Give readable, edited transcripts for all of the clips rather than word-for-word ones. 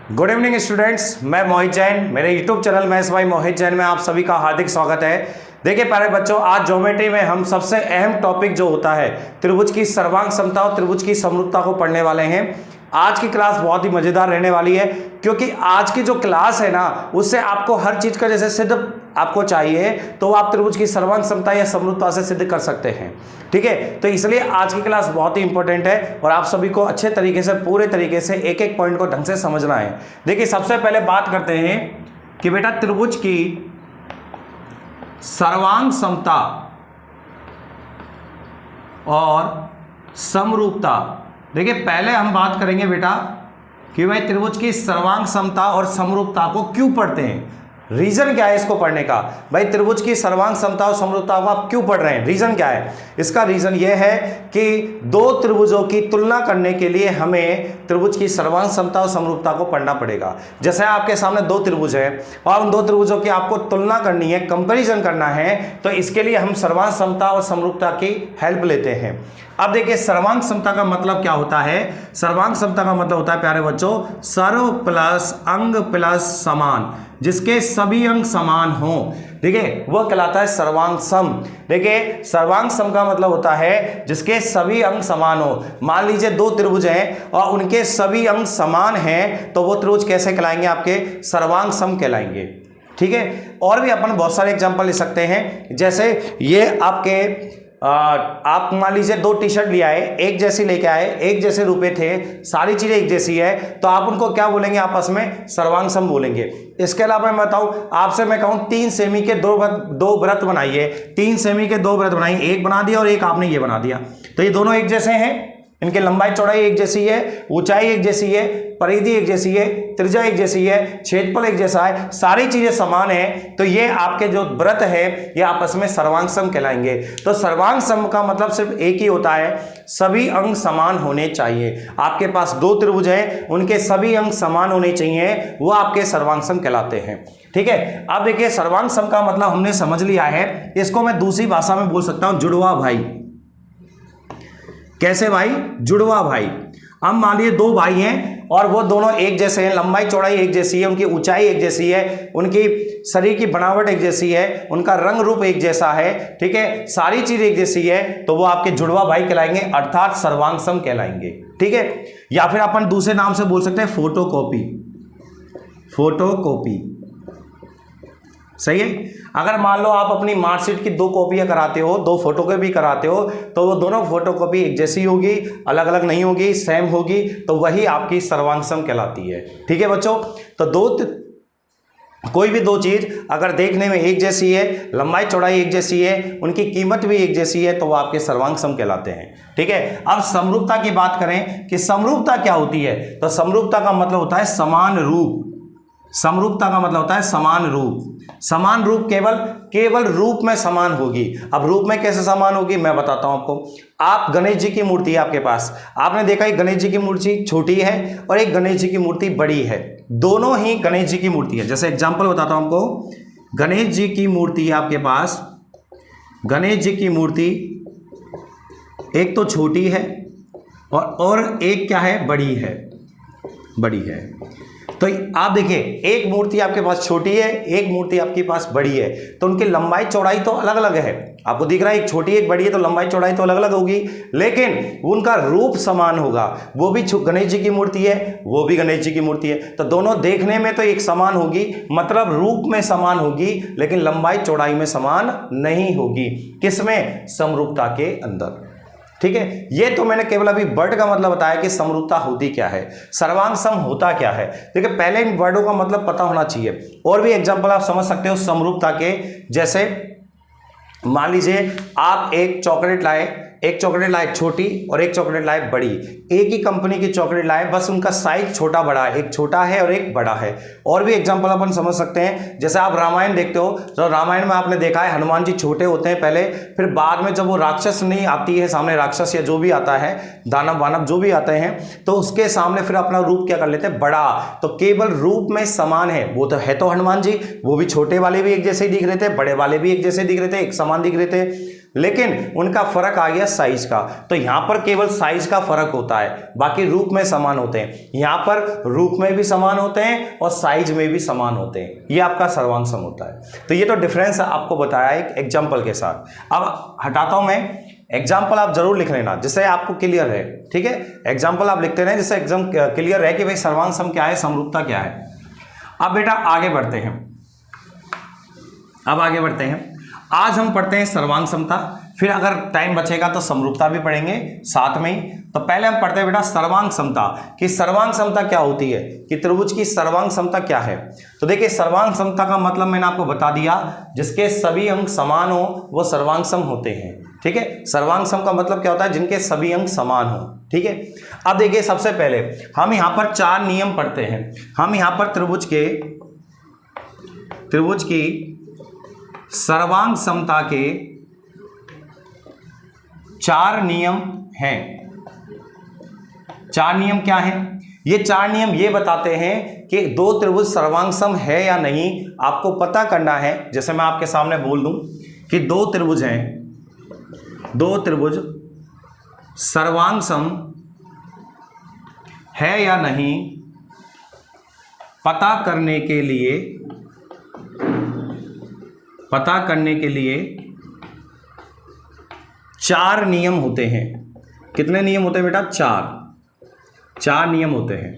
Good evening students, मैं मोहित जैन। मेरे YouTube channel maths by मोहित जैन में आप सभी का हार्दिक स्वागत है। देखिए प्यारे बच्चों, आज ज्योमेट्री में हम सबसे अहम टॉपिक जो होता है त्रिभुज की सर्वांग समता और त्रिभुज की समरूपता को पढ़ने वाले हैं। आज की क्लास बहुत ही मजेदार रहने वाली है, क्योंकि आज की जो क्लास है ना, उससे आपको हर चीज का जैसे सिद्ध आपको चाहिए तो आप त्रिभुज की सर्वांग समता या समरूपता से सिद्ध कर सकते हैं। ठीक है, तो इसलिए आज की क्लास बहुत ही इंपॉर्टेंट है और आप सभी को अच्छे तरीके से पूरे तरीके से एक एक पॉइंट को ढंग से समझना है। देखिए सबसे पहले बात करते हैं कि बेटा त्रिभुज की सर्वांग समता और समरूपता। देखिए पहले हम बात करेंगे बेटा कि भाई त्रिभुज की सर्वांग समता और समरूपता को क्यों पढ़ते हैं, रीजन क्या है इसको पढ़ने का। भाई त्रिभुज की सर्वांग समता और समरूपता को आप क्यों पढ़ रहे हैं, रीजन क्या है। इसका रीजन यह है कि दो त्रिभुजों की तुलना करने के लिए हमें त्रिभुज की सर्वांग समता और समरूपता को पढ़ना पड़ेगा। जैसे आपके सामने दो त्रिभुज है और उन दो त्रिभुजों की आपको तुलना करनी है, कंपैरिजन करना है, तो इसके लिए हम सर्वांग समता और समरूपता की हेल्प लेते हैं। अब देखिए सर्वांग समता का मतलब क्या होता है। सर्वांग समता का मतलब होता है प्यारे बच्चों, सर्व प्लस अंग प्लस समान, जिसके सभी अंग समान हो। देखिए वह कहलाता है सर्वांग सम। देखिए सर्वांग सम का मतलब होता है जिसके सभी अंग समान हो। मान लीजिए दो त्रिभुज हैं और उनके सभी अंग समान हैं, तो वो त्रिभुज कैसे कहलाएंगे, आपके सर्वांग सम कहलाएंगे। ठीक है, और भी अपन बहुत सारे एग्जांपल ले सकते हैं। जैसे ये आपके आप मान लीजिए दो टी शर्ट ले आए, एक जैसी लेके आए, एक जैसे रुपए थे, सारी चीजें एक जैसी है, तो आप उनको क्या बोलेंगे, आपस में सर्वांग सम बोलेंगे। इसके अलावा मैं बताऊं आपसे, मैं कहूं 3 सेमी के दो वृत्त बनाइए, 3 सेमी के 2 वृत्त बनाइए, एक बना दिया और एक आपने ये बना दिया, तो ये दोनों एक जैसे हैं। इनके लंबाई चौड़ाई एक जैसी है, ऊंचाई एक जैसी है, परिधि एक जैसी है, त्रिज्या एक जैसी है, क्षेत्रफल एक जैसा है, सारी चीजें समान है, तो ये आपके जो व्रत है ये आपस में सर्वांग सम कहलाएंगे। तो सर्वांग सम का मतलब सिर्फ एक ही होता है, सभी अंग समान होने चाहिए। आपके पास दो त्रिभुज है, उनके सभी अंग समान होने चाहिए, वो आपके सर्वांग सम कहलाते हैं। ठीक है, अब देखिए सर्वांग सम का मतलब हमने समझ लिया है। इसको मैं दूसरी भाषा में बोल सकता हूं जुड़वा भाई। कैसे भाई, जुड़वा भाई। हम मान लीजिए दो भाई हैं और वो दोनों एक जैसे हैं, लंबाई चौड़ाई एक जैसी है, उनकी ऊंचाई एक जैसी है, उनकी शरीर की बनावट एक जैसी है, उनका रंग रूप एक जैसा है। ठीक है, सारी चीज एक जैसी है, तो वो आपके जुड़वा भाई कहलाएंगे, अर्थात सर्वांग सम कहलाएंगे। ठीक है, या फिर अपन दूसरे नाम से बोल सकते हैं फोटोकॉपी। फोटोकॉपी सही है। अगर मान लो आप अपनी मार्कशीट की 2 कॉपियां कराते हो, 2 फोटोकॉपी कराते हो, तो वो दोनों फोटोकॉपी एक जैसी होगी, अलग अलग नहीं होगी, सेम होगी, तो वही आपकी सर्वांग सम कहलाती है। ठीक है बच्चों, तो कोई भी दो चीज अगर देखने में एक जैसी है, लंबाई चौड़ाई एक जैसी है, उनकी कीमत भी एक जैसी है, तो वो आपके सर्वांग सम कहलाते हैं। ठीक है, अब समरूपता की बात करें कि समरूपता क्या होती है, तो समरूपता का मतलब होता है समान रूप। समरूपता का मतलब होता है समान रूप। समान रूप केवल रूप में समान होगी। अब रूप में कैसे समान होगी मैं बताता हूं आपको। आप गणेश जी की मूर्ति है आपके पास, आपने देखा एक गणेश जी की मूर्ति छोटी है और एक गणेश जी की मूर्ति बड़ी है, दोनों ही गणेश जी की मूर्ति है। जैसे एग्जांपल बताता हूं आपको, गणेश जी की मूर्ति है आपके पास, गणेश जी की मूर्ति एक तो छोटी है और एक क्या है, बड़ी है, बड़ी है। तो आप देखिए एक मूर्ति आपके पास छोटी है, एक मूर्ति आपके पास बड़ी है, तो उनकी लंबाई चौड़ाई तो अलग अलग है। आपको दिख रहा है एक छोटी एक बड़ी है, तो लंबाई चौड़ाई तो अलग अलग होगी, लेकिन उनका रूप समान होगा। वो भी गणेश जी की मूर्ति है, वो भी गणेश जी की मूर्ति है, तो दोनों देखने में तो एक समान होगी, मतलब रूप में समान होगी, लेकिन लंबाई चौड़ाई में समान नहीं होगी। किसमें, समरूपता के अंदर। ठीक है, ये तो मैंने केवल अभी वर्ड का मतलब बताया कि समरूपता होती क्या है, सर्वांग सम होता क्या है। देखिए पहले इन वर्डों का मतलब पता होना चाहिए। और भी एग्जांपल आप समझ सकते हो समरूपता के, जैसे मान लीजिए आप एक चॉकलेट लाए छोटी और एक चॉकलेट लाए बड़ी, एक ही कंपनी की चॉकलेट लाए, बस उनका साइज छोटा बड़ा है, एक छोटा है और एक बड़ा है। और भी एग्जांपल अपन समझ सकते हैं, जैसे आप रामायण देखते हो, तो रामायण में आपने देखा है हनुमान जी छोटे होते हैं पहले, फिर बाद में जब वो राक्षस नहीं आती है सामने, राक्षस या जो भी आता है, दानव वानव जो भी आते हैं, तो उसके सामने फिर अपना रूप क्या कर लेते हैं, बड़ा। तो केवल रूप में समान है, वो तो है तो हनुमान जी, वो भी छोटे वाले भी एक जैसे दिख रहे थे, बड़े वाले भी एक जैसे दिख रहे थे, एक समान दिख रहे थे। लेकिन उनका फर्क आ गया साइज का। तो यहां पर केवल साइज का फर्क होता है, बाकी रूप में समान होते हैं। यहां पर रूप में भी समान होते हैं और साइज में भी समान होते हैं। ये आपका सर्वांग सम होता है। तो ये तो डिफरेंस आपको बताया एक एग्जाम्पल के साथ। अब हटाता हूं मैं, एग्जाम्पल आप जरूर लिख लेना जिससे आपको क्लियर है, ठीक है। एग्जाम्पल आप लिखते रहे जिससे एग्जाम क्लियर रहे कि भाई सर्वांग सम क्या है, समरूपता क्या है। अब बेटा आगे बढ़ते हैं, अब आगे बढ़ते हैं। आज हम पढ़ते हैं सर्वांग समता, फिर अगर टाइम बचेगा तो समरूपता भी पढ़ेंगे साथ में ही। तो पहले हम पढ़ते हैं बेटा सर्वांग समता, कि सर्वांग समता क्या होती है, कि त्रिभुज की सर्वांग समता क्या है। तो देखिए सर्वांग समता का मतलब मैंने आपको बता दिया, जिसके सभी अंक समान हो वो सर्वांग सम होते हैं, ठीक है। सर्वांग सम का मतलब क्या होता है, जिनके सभी अंक समान हो, ठीक है। अब देखिए सबसे पहले हम यहां पर 4 नियम पढ़ते हैं। हम यहां पर त्रिभुज की सर्वांग समता के 4 नियम हैं। 4 नियम क्या हैं? ये 4 नियम ये बताते हैं कि 2 त्रिभुज सर्वांग सम है या नहीं, आपको पता करना है। जैसे मैं आपके सामने बोल दूं कि 2 त्रिभुज हैं, 2 त्रिभुज सर्वांग सम है या नहीं, पता करने के लिए 4 नियम होते हैं। कितने नियम होते हैं बेटा? 4 नियम होते हैं,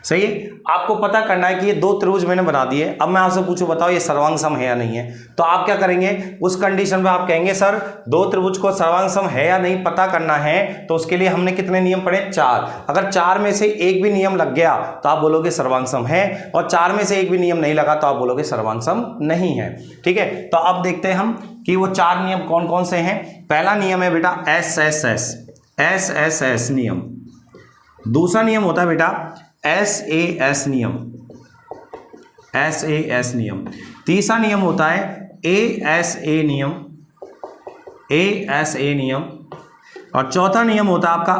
सही है। आपको पता करना है कि ये 2 त्रिभुज मैंने बना दिए। अब मैं आपसे पूछूं, बताओ ये सर्वांग सम है या नहीं है। तो आप क्या करेंगे, उस कंडीशन में आप कहेंगे सर 2 त्रिभुज को सर्वांग सम है या नहीं पता करना है, तो उसके लिए हमने कितने नियम पढ़े? 4। अगर 4 में से एक भी नियम लग गया तो आप बोलोगे सर्वांग सम है, और 4 में से एक भी नियम नहीं लगा तो आप बोलोगे सर्वांग सम नहीं है, ठीक है। तो अब देखते हैं हम कि वो 4 नियम कौन कौन से हैं। पहला नियम है बेटा SSS नियम। दूसरा नियम होता है बेटा SAS नियम। तीसरा नियम होता है ASA नियम। और चौथा नियम होता है आपका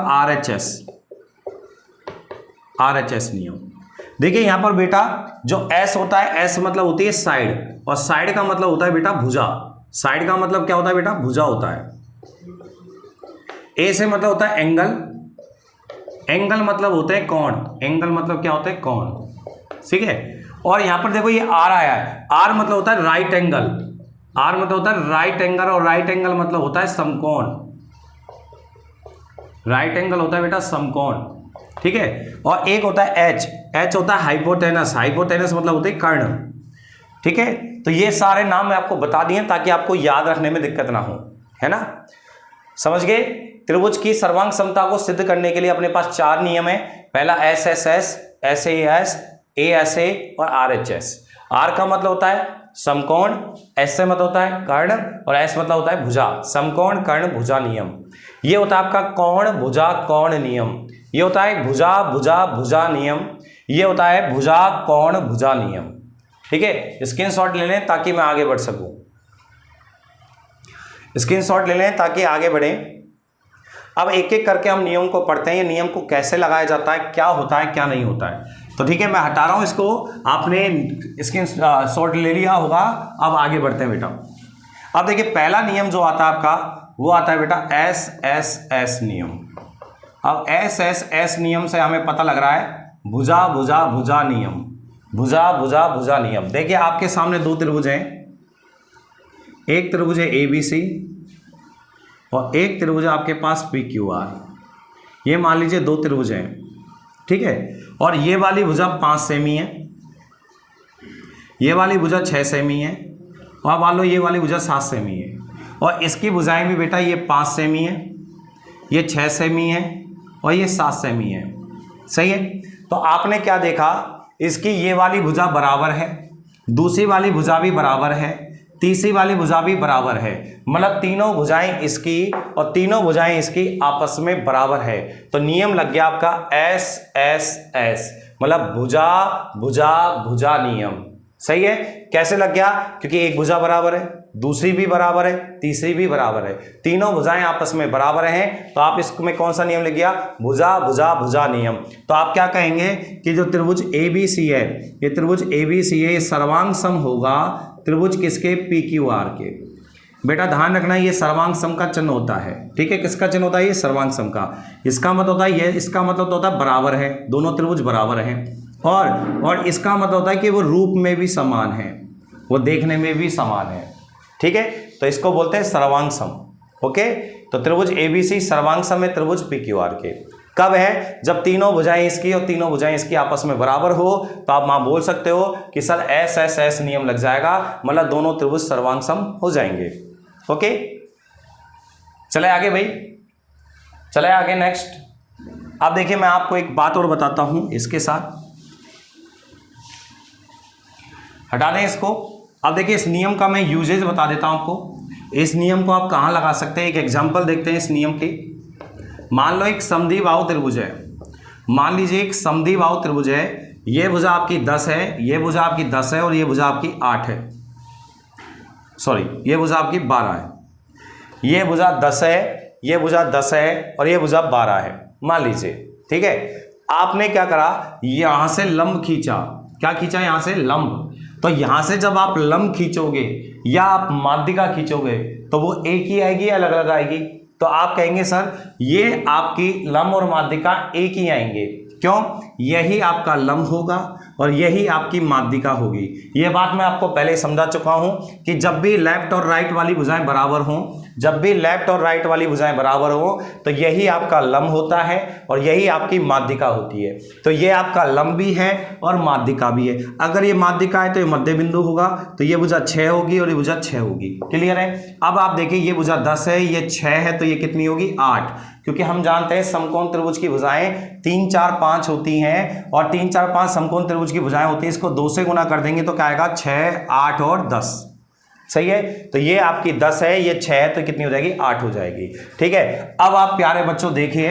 RHS नियम। देखिए यहां पर बेटा जो S होता है, S मतलब होती है साइड, और साइड का मतलब होता है बेटा भुजा। साइड का मतलब क्या होता है बेटा? भुजा होता है। A से मतलब होता है एंगल मतलब होते हैं कोण। एंगल मतलब क्या होता है? कोण, ठीक है। और यहां पर देखो ये R आया है, R मतलब होता है राइट एंगल। R मतलब होता है राइट एंगल, और राइट एंगल मतलब होता है समकोण। राइट एंगल होता है बेटा समकोण, ठीक है। और एक होता है H होता है हाइपोटेनस। हाइपोटेनस मतलब होते हैं कर्ण, ठीक है। तो ये सारे नाम मैं आपको बता दिए ताकि आपको याद रखने में दिक्कत ना हो, है ना, समझ गए। त्रिभुज की सर्वांग समता को सिद्ध करने के लिए अपने पास 4 नियम है। पहला SSS, SAS, ASA और RHS। R का मतलब होता है समकोण, S से मतलब होता है कर्ण, और S मतलब होता है भुजा। समकोण कर्ण भुजा नियम, ये होता है आपका कोण भुजा कोण नियम। ये होता है भुजा भुजा भुजा नियम। ये होता है भुजा कोण भुजा नियम, ठीक है। स्क्रीनशॉट ले लें ताकि मैं आगे बढ़ सकूं। स्क्रीनशॉट ले लें ताकि आगे बढ़ें। अब एक एक करके हम नियम को पढ़ते हैं। ये नियम को कैसे लगाया जाता है, क्या होता है क्या नहीं होता है। तो ठीक है, मैं हटा रहा हूं इसको, आपने स्क्रीनशॉट ले लिया होगा। अब आगे बढ़ते हैं बेटा। अब देखिए पहला नियम जो आता है आपका, वो आता है बेटा SSS नियम। अब SSS नियम से हमें पता लग रहा है भुजा भुजा भुजा नियम। भुजा भुजा भुजा नियम। देखिए आपके सामने 2 त्रिभुज हैं, एक त्रिभुज है ABC और एक त्रिभुज आपके पास PQR। ये मान लीजिए 2 त्रिभुज हैं, ठीक है। और ये वाली भुजा 5 सेमी है, ये वाली भुजा 6 सेमी है, और मान लो ये वाली भुजा 7 सेमी है। और इसकी भुजाएं भी बेटा ये 5 सेमी है, ये 6 सेमी है, और ये 7 सेमी है, सही है। तो आपने क्या देखा, इसकी ये वाली भुजा बराबर है, दूसरी वाली भुजा भी बराबर है, तीसरी वाली भुजा भी बराबर है। मतलब तीनों भुजाएं इसकी और तीनों भुजाएं इसकी आपस में बराबर है। तो नियम लग गया आपका SSS, मतलब भुजा भुजा भुजा नियम, सही है। कैसे लग गया? क्योंकि एक भुजा बराबर है, दूसरी भी बराबर है, तीसरी भी बराबर है, तीनों भुजाएं आपस में बराबर हैं। तो आप इसमें कौन सा नियम लग गया? भुजा भुजा भुजा नियम। तो आप क्या कहेंगे कि जो त्रिभुज ABC है, ये त्रिभुज ABC है, ये सर्वांग सम होगा त्रिभुज किसके? PQR के। बेटा ध्यान रखना ये सर्वांग सम का चिन्ह होता है, ठीक है। किसका चिन्ह होता है? ये सर्वांग सम का। इसका मतलब होता है ये, इसका मतलब होता है बराबर है, दोनों त्रिभुज बराबर हैं। और इसका मतलब होता है कि वो रूप में भी समान है, वो देखने में भी समान है, ठीक है। तो इसको बोलते हैं सर्वांग सम। ओके, तो त्रिभुज ABC सर्वांग सम है त्रिभुज PQR के। कब है? जब तीनों भुजाएं इसकी और तीनों भुजाएं इसकी आपस में बराबर हो, तो आप वहां बोल सकते हो कि सर SSS नियम लग जाएगा, मतलब दोनों त्रिभुज सर्वांग सम हो जाएंगे। ओके, चले आगे भाई, चले आगे नेक्स्ट। अब देखिए मैं आपको एक बात और बताता हूं इसके साथ, हटा दें इसको। अब देखिए इस नियम का मैं यूजेज बता देता हूं आपको। इस नियम को आप कहां लगा सकते हैं? एक एग्जांपल देखते हैं इस नियम के। मान लो एक समद्विबाहु त्रिभुज है, मान लीजिए एक समद्विबाहु त्रिभुज है, ये भुजा आपकी 10 है, ये भुजा आपकी 10 है और ये भुजा आपकी 8 है, सॉरी ये भुजा आपकी 12 है। ये भुजा 10 है, ये भुजा 10 है और ये भुजा 12 है, मान लीजिए, ठीक है। आपने क्या करा? यहां से लंब खींचा। क्या खींचा? यहां से लंब। तो यहां से जब आप लंब खींचोगे या आप माध्यिका खींचोगे तो वो एक ही आएगी या अलग अलग आएगी? तो आप कहेंगे सर ये आपकी लंब और माध्यिका एक ही आएंगे। क्यों? यही आपका लंब होगा और यही आपकी माध्यिका होगी। ये बात मैं आपको पहले समझा चुका हूं कि जब भी लेफ्ट और राइट वाली भुजाएं बराबर हों, जब भी लेफ्ट और राइट वाली भुजाएं बराबर हो, तो यही आपका लंब होता है और यही आपकी माध्यिका होती है। तो ये आपका लंब भी है और माध्यिका भी है। अगर ये माध्यिका है तो ये मध्य बिंदु होगा, तो ये भुजा 6 होगी और ये भुजा 6 होगी। क्लियर है? अब आप देखिए ये भुजा 10 है, ये 6 है, तो ये कितनी होगी? 8। क्योंकि हम जानते हैं समकोण त्रिभुज की भुजाएं 3, 4, 5 होती हैं और 3, 4, 5 समकोण त्रिभुज की भुजाएं होती हैं। इसको 2 से गुना कर देंगे तो क्या आएगा? 6, 8 और 10। सही है? तो ये आपकी 10 है, ये 6 है, तो कितनी हो जाएगी? 8 हो जाएगी। ठीक है। अब आप प्यारे बच्चों देखिए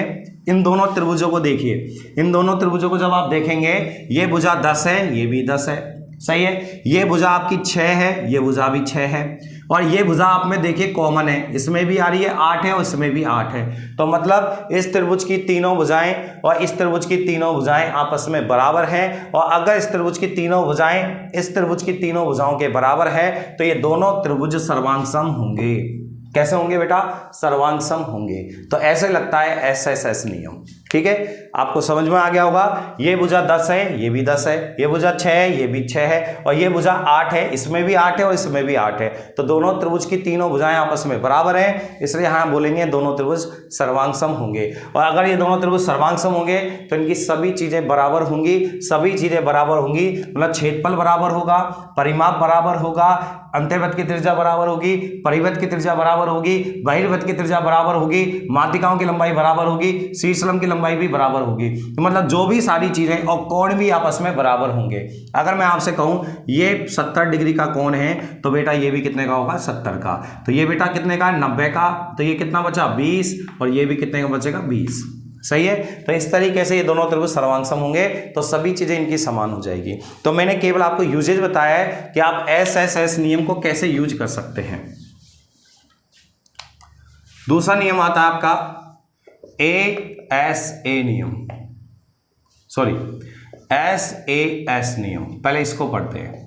इन दोनों त्रिभुजों को, देखिए इन दोनों त्रिभुजों को जब आप देखेंगे, ये भुजा 10 है, ये भी 10 है। सही है? ये भुजा आपकी 6 है, ये भुजा भी 6 है और ये भुजा आप में देखिए कॉमन है, इसमें भी आ रही है 8 है और इसमें भी 8 है। तो मतलब इस त्रिभुज की तीनों भुजाएं और इस त्रिभुज की तीनों भुजाएं आपस में बराबर हैं। और अगर इस त्रिभुज की तीनों भुजाएं इस त्रिभुज की तीनों भुजाओं के बराबर है तो ये दोनों त्रिभुज सर्वांगसम होंगे। कैसे होंगे बेटा? सर्वांगसम होंगे। तो ऐसे लगता है SSS नियम। ठीक है, आपको समझ में आ गया होगा। ये भुजा 10 है, ये भी 10 है, ये भुजा 6 है, ये भी 6 है और ये भुजा 8 है, इसमें भी 8 है और इसमें भी 8 है। तो दोनों त्रिभुज की तीनों भुजाएं आपस में बराबर हैं, इसलिए यहां बोलेंगे दोनों त्रिभुज सर्वांगसम होंगे। और अगर ये दोनों त्रिभुज सर्वांगसम होंगे तो इनकी सभी चीजें बराबर होंगी। सभी चीजें बराबर होंगी मतलब क्षेत्रफल बराबर होगा, परिमाप बराबर होगा, अंतर्वृत्त की त्रिज्या बराबर होगी, परिवृत्त की त्रिज्या बराबर होगी, बहिर्वृत्त की त्रिज्या बराबर होगी, माध्यिकाओं की लंबाई बराबर होगी, शीर्षलंब की लंबाई भी बराबर होगी। तो मतलब जो भी सारी चीजें और कोण भी आपस में बराबर होंगे। अगर मैं आपसे कहूं ये 70 डिग्री का कोण है तो बेटा ये भी कितने का होगा? 70 का। तो ये बेटा कितने का? 90 का। तो ये कितना बचा? 20 और ये भी कितने का बचेगा? 20। सही है? तो इस तरीके से ये दोनों त्रिभुज सर्वांगसम होंगे तो सभी चीजें इनकी समान हो जाएगी। तो मैंने केवल आपको यूजेज बताया है कि आप SSS नियम को कैसे यूज कर सकते हैं। दूसरा नियम आता है आपका ASA नियम, सॉरी SAS नियम। पहले इसको पढ़ते हैं।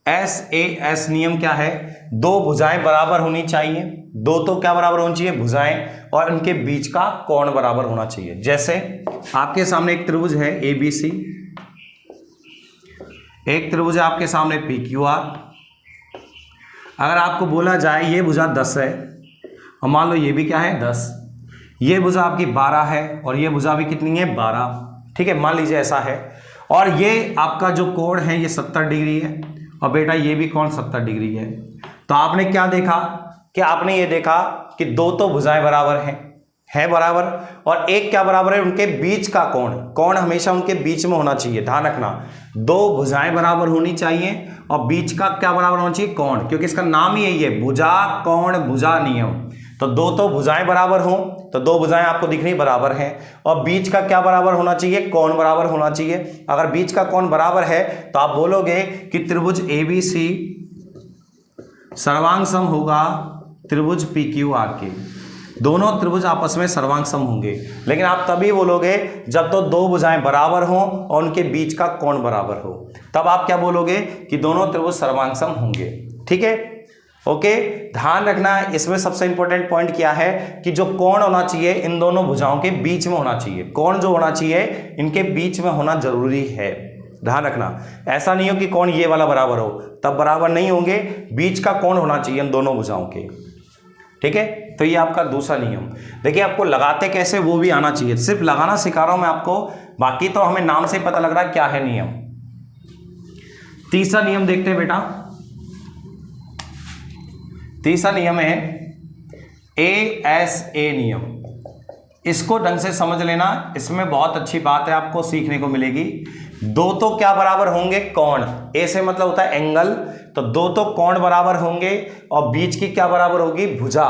SAS नियम क्या है? दो भुजाएं बराबर होनी चाहिए। दो तो क्या बराबर होनी चाहिए? भुजाएं, और उनके बीच का कोण बराबर होना चाहिए। जैसे आपके सामने एक त्रिभुज है ABC, एक त्रिभुज है आपके सामने PQR। अगर आपको बोला जाए ये भुजा 10 है और मान लो ये भी क्या है? 10। ये भुजा आपकी 12 है और ये भुजा भी कितनी है? 12। ठीक है, मान लीजिए ऐसा है। और ये आपका जो कोण है ये 70 डिग्री है और बेटा ये भी कोण 70 डिग्री है। तो आपने क्या देखा कि आपने ये देखा कि दो तो भुजाएं बराबर हैं बराबर, और एक क्या बराबर है? उनके बीच का कोण। कोण हमेशा उनके बीच में होना चाहिए, ध्यान रखना। दो भुजाएं बराबर होनी चाहिए और बीच का क्या बराबर होना चाहिए? कोण, क्योंकि इसका नाम ही यही है, भुजा कोण भुजा नियम। तो दो तो भुजाएं बराबर हों तो दो भुजाएं आपको दिखनी बराबर हैं और बीच का क्या बराबर होना चाहिए? कोण बराबर होना चाहिए। अगर बीच का कोण बराबर है तो आप बोलोगे कि त्रिभुज ABC सर्वांगसम होगा त्रिभुज PQR के। दोनों त्रिभुज आपस में सर्वांगसम होंगे, लेकिन आप तभी बोलोगे जब तो दो भुजाएं बराबर हों और उनके बीच का कोण बराबर हो, तब आप क्या बोलोगे कि दोनों त्रिभुज सर्वांगसम होंगे। ठीक है, ओके, ध्यान रखना इसमें सबसे इंपॉर्टेंट पॉइंट क्या है कि जो कोण होना चाहिए इन दोनों भुजाओं के बीच में होना चाहिए। कोण जो होना चाहिए इनके बीच में होना जरूरी है, ध्यान रखना। ऐसा नहीं हो कि कोण ये वाला बराबर हो, तब बराबर नहीं होंगे, बीच का कोण होना चाहिए इन दोनों भुजाओं के, ठीक है। तो ये आपका दूसरा नियम। देखिए आपको लगाते कैसे वो भी आना चाहिए, सिर्फ लगाना सिखा रहा हूं मैं आपको, बाकी तो हमें नाम से पता लग रहा है क्या है नियम। तीसरा नियम देखते हैं बेटा। तीसरा नियम है ASA नियम। इसको ढंग से समझ लेना, इसमें बहुत अच्छी बात है आपको सीखने को मिलेगी। दो तो क्या बराबर होंगे, कोण। ए से मतलब होता है एंगल, तो दो तो कोण बराबर होंगे और बीच की क्या बराबर होगी, भुजा।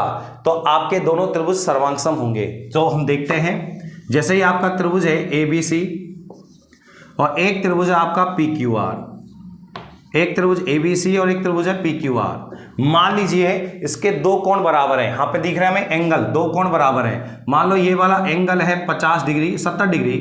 तो आपके दोनों त्रिभुज सर्वांगसम होंगे। तो हम देखते हैं, जैसे ही आपका त्रिभुज है ABC और एक त्रिभुज है आपका PQR, एक त्रिभुज ABC और एक त्रिभुज है PQR। मान लीजिए इसके दो कोण बराबर हैं, यहां पे दिख रहा है हमें एंगल, दो कोण बराबर हैं। मान लो ये वाला एंगल है 50 डिग्री 70 डिग्री,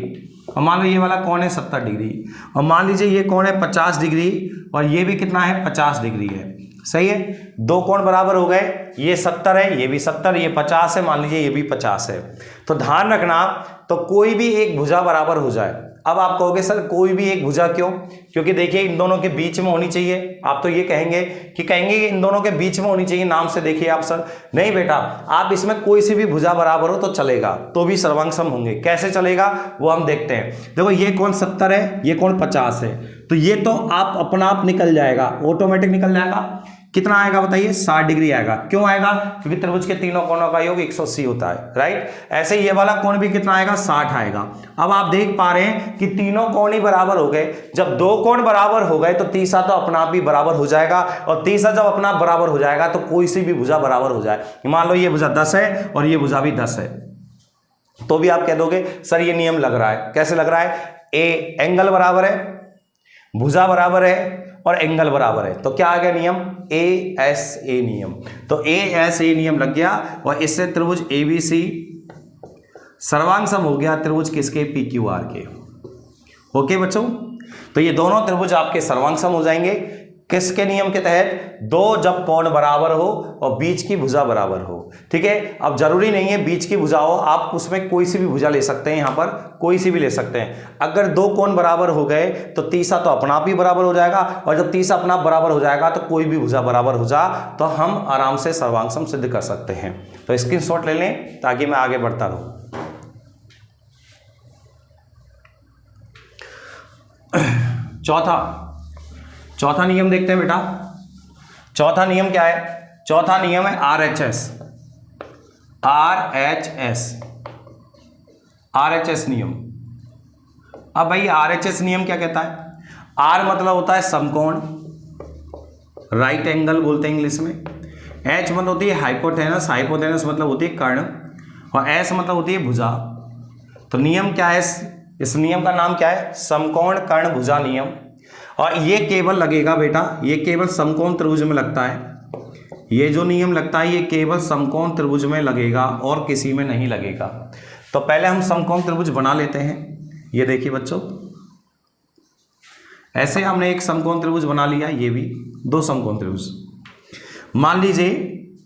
और मान लो ये वाला कोण है 70 डिग्री, और मान लीजिए ये कोण है 50 डिग्री और ये भी कितना है 50 डिग्री है, सही है। दो कोण बराबर हो गए, ये 70 है, ये भी 70, ये 50 है, मान लीजिए ये भी 50 है। तो ध्यान रखना, तो कोई भी एक भुजा बराबर हो जाए। अब आप कहोगे सर कोई भी एक भुजा क्यों, क्योंकि देखिए इन दोनों के बीच में होनी चाहिए। आप तो ये कहेंगे कि इन दोनों के बीच में होनी चाहिए, नाम से देखिए आप सर। नहीं बेटा, आप इसमें कोई सी भी भुजा बराबर हो तो चलेगा, तो भी सर्वांगसम होंगे। कैसे चलेगा वो हम देखते हैं। देखो ये कोण 70 है, ये कोण 50 है, तो ये तो आप अपना आप निकल जाएगा, ऑटोमेटिक निकल जाएगा। कितना आएगा बताइए, 60 डिग्री आएगा। क्यों आएगा, क्योंकि त्रिभुज के तीनों कोणों का योग 180 होता है, राइट। ऐसे ये वाला कोण भी कितना आएगा, 60 आएगा। अब आप देख पा रहे हैं कि तीनों कोण ही बराबर हो गए। जब दो कोण बराबर हो गए तो तीसरा तो अपना आप भी बराबर हो जाएगा, और तीसरा जब अपना बराबर हो जाएगा तो कोई सी भी भुजा बराबर हो जाए। मान लो ये भुजा 10 है और ये भुजा भी 10 है, तो भी आप कह दोगे सर ये नियम लग रहा है। कैसे लग रहा है, ए एंगल बराबर है, भुजा बराबर है और एंगल बराबर है, तो क्या आ गया नियम, ASA नियम। तो ASA नियम लग गया और इससे त्रिभुज ABC सर्वांगसम हो गया त्रिभुज किसके, PQR के। ओके बच्चों, तो ये दोनों त्रिभुज आपके सर्वांगसम हो जाएंगे। किसके नियम के तहत, दो जब कोण बराबर हो और बीच की भुजा बराबर हो, ठीक है। अब जरूरी नहीं है बीच की भुजा हो, आप उसमें कोई सी भी भुजा ले सकते हैं, यहां पर कोई सी भी ले सकते हैं। अगर दो कोण बराबर हो गए तो तीसरा तो अपना आप ही बराबर हो जाएगा, और जब तीसरा अपना आप बराबर हो जाएगा तो कोई भी भुजा बराबर हो जा, तो हम आराम से सर्वांगसम सिद्ध कर सकते हैं। तो स्क्रीनशॉट ले लें ताकि मैं आगे बढ़ता रहूं। चौथा नियम देखते हैं बेटा। चौथा नियम क्या है, चौथा नियम है RHS नियम। अब भाई RHS नियम क्या कहता है, R मतलब होता है समकोण, राइट एंगल बोलते हैं इंग्लिश में। H मतलब होती है हाइपोटेनस, हाइपोटेनस मतलब होती है कर्ण, और S मतलब होती है भुजा। तो नियम क्या है, इस नियम का नाम क्या है, समकोण कर्ण भुजा नियम। और ये केवल लगेगा बेटा, ये केवल समकोण त्रिभुज में लगता है। ये जो नियम लगता है ये केवल समकोण त्रिभुज में लगेगा और किसी में नहीं लगेगा। तो पहले हम समकोण त्रिभुज बना लेते हैं। ये देखिए बच्चों, ऐसे हमने एक समकोण त्रिभुज बना लिया, ये भी दो समकोण त्रिभुज। मान लीजिए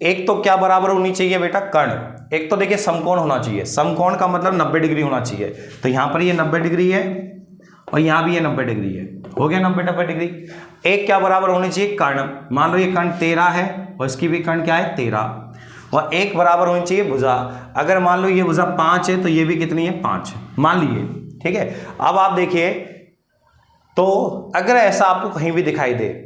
एक तो क्या बराबर होनी चाहिए बेटा, कर्ण। एक तो देखिए समकोण होना चाहिए, समकोण का मतलब 90 डिग्री होना चाहिए। तो यहां पर ये 90 डिग्री है और यहां भी ये 90 डिग्री है, हो गया 90 डिग्री। एक क्या बराबर होनी चाहिए, कर्ण। मान लो ये कर्ण 13 है और इसकी भी कर्ण क्या है 13, और एक बराबर होनी चाहिए भुजा। अगर मान लो ये भुजा 5 है तो ये भी कितनी है, 5 मान लीजिए, ठीक है। अब आप देखिए, तो अगर ऐसा आपको कहीं भी दिखाई दे,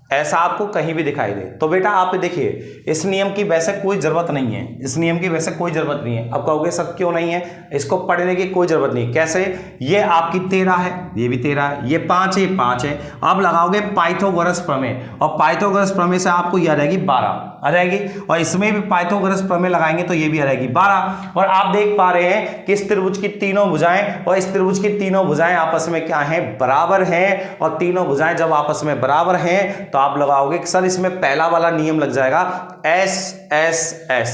ऐसा आपको कहीं भी दिखाई दे, तो बेटा आप देखिए इस नियम की वैसे कोई जरूरत नहीं है, इस नियम की वैसे कोई जरूरत नहीं है। अब कहोगे सर क्यों नहीं है, इसको पढ़ने की कोई जरूरत नहीं। कैसे, ये आपकी 13 है, ये भी 13 है, ये 5 है, ये 5 है। अब लगाओगे पाइथागोरस प्रमेय, और पाइथागोरस प्रमेय से आपको ये आ जाएगी 12 आ जाएगी, और इसमें भी पाइथागोरस प्रमेय लगाएंगे तो ये भी आ जाएगी 12। और आप देख पा रहे हैं कि इस त्रिभुज की तीनों भुजाएं और इस त्रिभुज की तीनों भुजाएं आपस में क्या हैं, बराबर हैं। और तीनों भुजाएं जब आपस में बराबर हैं तो आप लगाओगे कि सर इसमें पहला वाला नियम लग जाएगा SSS।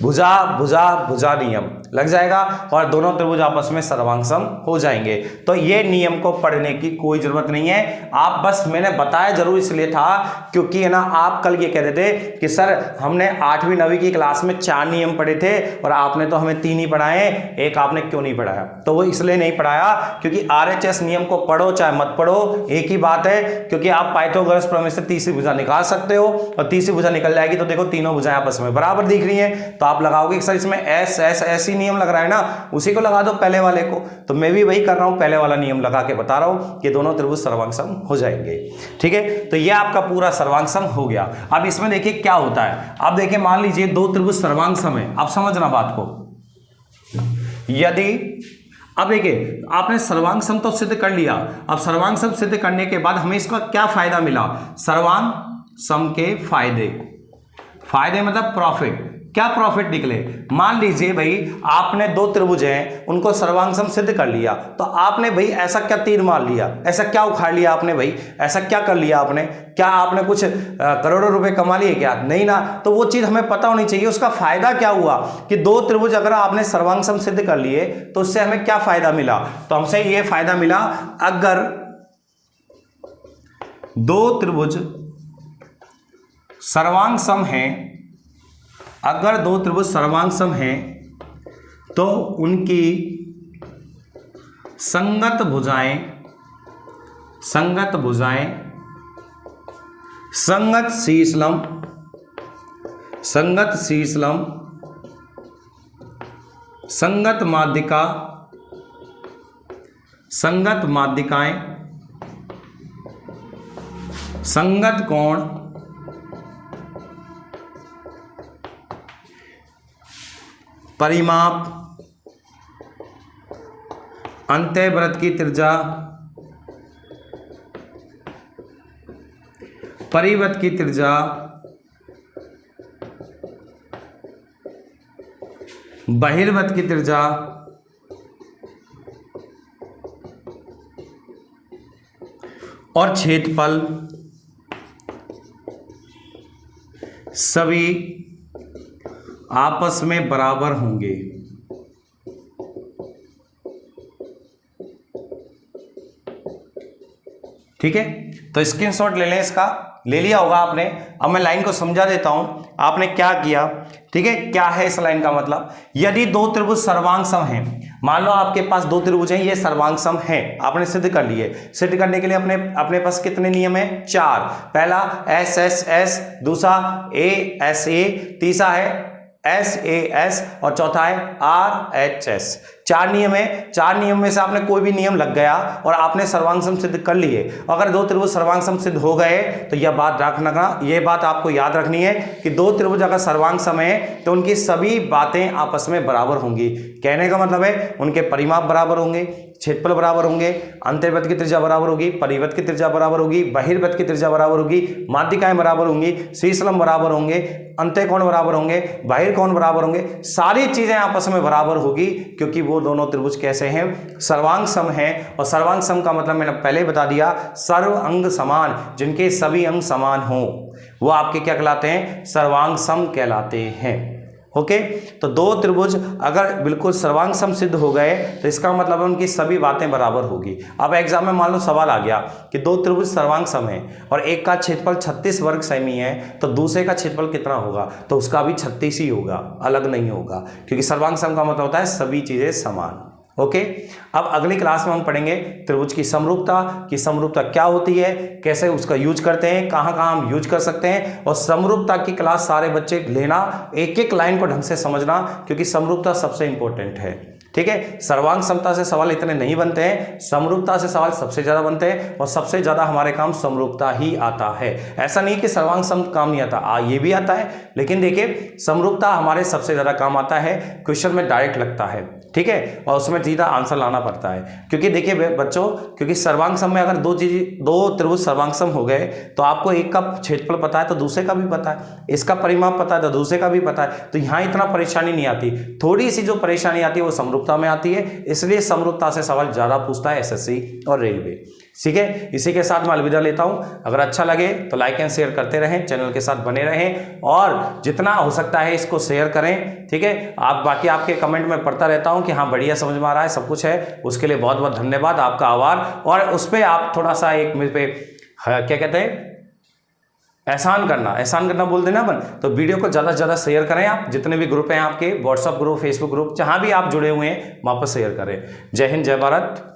भुजा भुजा भुजा नियम लग जाएगा और दोनों त्रिभुज आपस में सर्वांग सम हो जाएंगे। तो ये नियम को पढ़ने की कोई जरूरत नहीं है, आप बस मैंने बताया जरूर इसलिए था क्योंकि है ना आप कल ये कहते थे कि सर हमने 8वीं 9वीं की क्लास में 4 नियम पढ़े थे और आपने तो हमें 3 ही पढ़ाए, एक आपने क्यों नहीं पढ़ाया। तो वो इसलिए नहीं पढ़ाया क्योंकि RHS नियम को पढ़ो चाहे मत पढ़ो एक ही बात है, क्योंकि आप पाइथागोरस प्रमेय से तीसरी भुजा निकाल सकते हो और तीसरी भुजा निकल जाएगी तो देखो तीनों भुजाएं आपस में बराबर दिख रही हैं। तो आप लगाओगे सर इसमें एस एस एस ही नियम लग रहा है ना, उसी को लगा दो पहले वाले को। तो मैं भी वही कर रहा हूं, पहले वाला नियम लगा के बता रहा हूं कि दोनों त्रिभुज सर्वांग सम हो जाएंगे। ठीक है, तो ये आपका पूरा सर्वांग सम हो गया। अब इसमें देखिए क्या होता है, अब देखिए मान लीजिए दो त्रिभुज सर्वांग सम है, आप समझना बात को। यदि अब देखिए आपने सर्वांग सम तो सिद्ध कर लिया, अब सर्वांग सम सिद्ध करने के बाद हमें इसका क्या फायदा मिला, सर्वांग सम के फायदे, फायदे मतलब प्रॉफिट, क्या प्रॉफिट निकले। मान लीजिए भाई आपने दो त्रिभुज हैं उनको सर्वांग सम सिद्ध कर लिया, तो आपने भाई ऐसा क्या तीर मार लिया, ऐसा क्या उखाड़ लिया आपने भाई, ऐसा क्या कर लिया आपने, क्या आपने कुछ करोड़ों रुपए कमा लिए क्या, नहीं ना। तो वो चीज हमें पता होनी चाहिए उसका फायदा क्या हुआ कि दो त्रिभुज अगर आपने सर्वांग सम सिद्ध कर लिए तो उससे हमें क्या फायदा मिला। तो हमसे ये फायदा मिला अगर दो त्रिभुज सर्वांग सम हैं, अगर दो त्रिभुज सर्वांग सम हैं तो उनकी संगत भुजाएं, संगत भुजाएं, संगत शीर्षलंब, संगत शीर्षलंब, संगत माध्यिका, संगत माध्यिकाएं, संगत कोण, परिमाप, अंतःवृत्त की त्रिज्या, परिवृत्त की त्रिज्या, बहिर्वृत्त की त्रिज्या, और क्षेत्रफल सभी आपस में बराबर होंगे। ठीक है, तो स्क्रीनशॉट ले लें, इसका ले लिया होगा आपने। अब मैं लाइन को समझा देता हूं आपने क्या किया। ठीक है, क्या है इस लाइन का मतलब, यदि दो त्रिभुज सर्वांग सम हैं, मान लो आपके पास दो त्रिभुज हैं ये सर्वांग सम हैं, आपने सिद्ध कर लिए। सिद्ध करने के लिए अपने पास कितने नियम हैं, 4। पहला एस एस एस, दूसरा ए एस ए, तीसरा है एस ए एस और चौथा है आर एच एस। 4 नियम है, 4 नियम में से आपने कोई भी नियम लग गया और आपने सर्वांग सम सिद्ध कर लिए। अगर दो त्रिभुज सर्वांग सम सिद्ध हो गए तो यह बात रखना, यह बात आपको याद रखनी है कि दो त्रिभुज अगर सर्वांग सम है तो उनकी सभी बातें आपस में बराबर होंगी। कहने का मतलब है उनके परिमाप बराबर होंगे, क्षेत्रफल बराबर होंगे, अंतर्वृत्त की त्रिज्या बराबर होगी, परिवृत्त की त्रिज्या बराबर होगी, बहिर्वृत्त की त्रिज्या बराबर होगी, माध्यिकाएं बराबर होंगी, शीर्षलंब बराबर होंगे, अंतःकोण बराबर होंगे, बहिर्कोण बराबर होंगे, सारी चीजें आपस में बराबर होगी क्योंकि वो दोनों त्रिभुज कैसे हैं, सर्वांग सम हैं। और सर्वांग सम का मतलब मैंने पहले ही बता दिया, सर्व अंग समान, जिनके सभी अंग समान हों वो आपके क्या कहलाते हैं, सर्वांग सम कहलाते हैं। ओके, तो दो त्रिभुज अगर बिल्कुल सर्वांग सम सिद्ध हो गए तो इसका मतलब है उनकी सभी बातें बराबर होगी। अब एग्जाम में मान लो सवाल आ गया कि दो त्रिभुज सर्वांग सम है और एक का क्षेत्रफल 36 वर्ग सेमी है तो दूसरे का क्षेत्रफल कितना होगा, तो उसका भी 36 ही होगा, अलग नहीं होगा, क्योंकि सर्वांग सम का मतलब होता है सभी चीजें समान। ओके, अब अगली क्लास में हम पढ़ेंगे त्रिभुज की समरूपता क्या होती है, कैसे उसका यूज करते हैं, कहाँ कहाँ हम यूज कर सकते हैं। और समरूपता की क्लास सारे बच्चे लेना, एक एक लाइन को ढंग से समझना क्योंकि समरूपता सबसे इंपॉर्टेंट है। ठीक है, सर्वांग समता से सवाल इतने नहीं बनते हैं, समरूपता से सवाल सबसे ज्यादा बनते हैं और सबसे ज्यादा हमारे काम समरूपता ही आता है। ऐसा नहीं कि सर्वांग सम काम नहीं आता, ये भी आता है, लेकिन देखिए समरूपता हमारे सबसे ज्यादा काम आता है, क्वेश्चन में डायरेक्ट लगता है। ठीक है, और उसमें सीधा आंसर लाना पड़ता है क्योंकि देखिए बच्चों, क्योंकि सर्वांग सम में अगर दो त्रिभुज सर्वांग सम हो गए तो आपको एक का क्षेत्रफल पता है तो दूसरे का भी पता है, इसका परिमाप पता है तो दूसरे का भी पता है, तो यहाँ इतना परेशानी नहीं आती। थोड़ी सी जो परेशानी आती है वो समरूपता में आती है, इसलिए समरूपता से सवाल ज्यादा पूछता है एसएससी और रेलवे। ठीक है, इसी के साथ मैं अलविदा लेता हूँ। अगर अच्छा लगे तो लाइक एंड शेयर करते रहें, चैनल के साथ बने रहें और जितना हो सकता है इसको शेयर करें। ठीक है, आप बाकी आपके कमेंट में पढ़ता रहता हूँ कि हाँ बढ़िया समझ में आ रहा है, सब कुछ है, उसके लिए बहुत बहुत धन्यवाद, आपका आभार। और उस पर आप थोड़ा सा एक मेरे पे क्या कहते हैं, एहसान करना बोल देना अपन, तो वीडियो को ज़्यादा से ज़्यादा शेयर करें। आप जितने भी ग्रुप हैं आपके, व्हाट्सअप ग्रुप, फेसबुक ग्रुप, जहाँ भी आप जुड़े हुए हैं वहाँ पर शेयर करें। जय हिंद, जय भारत।